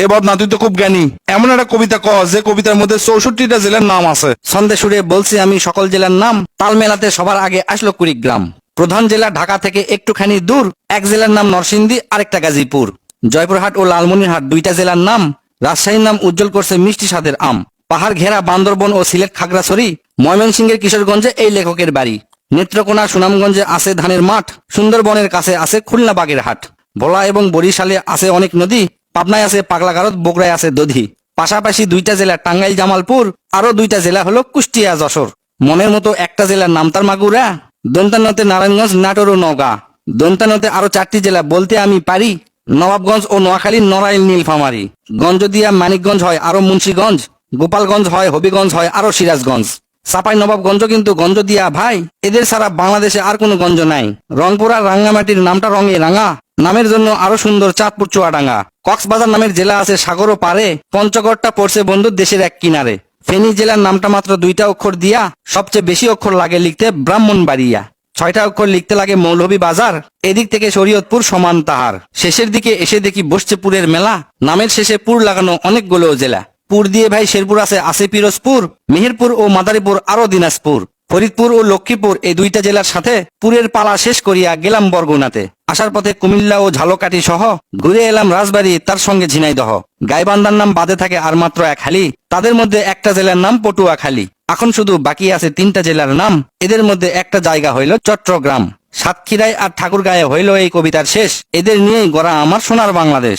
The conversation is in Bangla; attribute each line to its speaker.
Speaker 1: এবার না তুই তো খুব জ্ঞানী, এমন একটা কবিতা ক যে কবিতার মধ্যে 64টা জেলার নাম আছে।
Speaker 2: ছন্দে সুরে বলছি আমি সকল জেলার নাম, তাল মেলাতে সবার আগে আসলো কুড়িগ্রাম। প্রধান জেলা ঢাকা থেকে একটুখানি দূর, এক জেলার নাম নরসিংদী, আরেকটা গাজীপুর। জয়পুরহাট ও লালমনিরহাট দুইটা জেলার নাম, রাজশাহীর নাম উজ্জ্বল করছে মিষ্টি স্বাদের আম। পাহাড় ঘেরা বান্দরবন ও সিলেট খাগড়াছড়ি, ময়মনসিংহের কিশোরগঞ্জে এই লেখকের বাড়ি। নেত্রকোনা সুনামগঞ্জে আছে ধানের মাঠ, সুন্দরবনের কাছে আছে খুলনা বাগের হাট। ভোলা এবং বরিশালে আছে অনেক নদী, পাবনায় আছে পাগলাগারদ, বগুড়ায় আছে দধি। পাশাপাশি দুইটা জেলা টাঙ্গাইল জামালপুর, আরো দুইটা জেলা হলো কুষ্টিয়া যশোর। মনের মতো একটা জেলার নাম তার মাগুরা, দন্তানতে নারায়ণগঞ্জ, নাটোর ও নওগাঁ। দন্তানতে আরো 4টি জেলা বলতে আমি পারি, নবাবগঞ্জ ও নোয়াখালী, নড়াইল, নীলফামারী। গঞ্জদিয়া মানিকগঞ্জ হয় আরো মুন্সিগঞ্জ, গোপালগঞ্জ হয়, হবিগঞ্জ হয় আরো সিরাজগঞ্জ। চাপাই নবাবগঞ্জ কিন্তু গঞ্জ দিয়া ভাই, এদের ছাড়া বাংলাদেশে আর কোনো গঞ্জ নাই। রংপুর আর রাঙ্গামাটির নামটা রঙে রাঙা, নামের জন্য আরো সুন্দর চাঁদপুর চুয়াডাঙ্গা। কক্সবাজার নামের জেলা আছে সাগরও পারে, পঞ্চগড়টা পড়ছে বন্ধু দেশের এক কিনারে। ফেনী জেলার নামটা মাত্র 2টা অক্ষর দিয়া, সবচেয়ে বেশি অক্ষর লাগে লিখতে ব্রাহ্মণবাড়িয়া। 6টা অক্ষর লিখতে লাগে মৌলভীবাজার, এদিক থেকে শরীয়তপুর সমান তাহার। শেষের দিকে এসে দেখি বসছে পুরের মেলা, নামের শেষে পুর লাগানো অনেকগুলো জেলা। পুর দিয়ে ভাই শেরপুর আছে পিরোজপুর, মেহেরপুর ও মাদারীপুর আরো দিনাজপুর। ফরিদপুর ও লক্ষ্মীপুর এই দুইটা জেলার সাথে পুরের পালা শেষ করিয়া গেলাম বরগুনাতে। আসার পথে কুমিল্লা ও ঝালকাঠি সহ ঘুরে এলাম রাজবাড়ী, তার সঙ্গে ঝিনাইদহ। গাইবান্ধার নাম বাদে থাকে আর মাত্র এক হালি, তাদের মধ্যে একটা জেলার নাম পটুয়াখালী। এখন শুধু বাকি আছে 3টা জেলার নাম, এদের মধ্যে একটা জায়গা হইল চট্টগ্রাম। সাতক্ষীরায় আর ঠাকুরগাঁয়ে হইল এই কবিতার শেষ। এদের নিয়েই গড়া আমার সোনার বাংলাদেশ।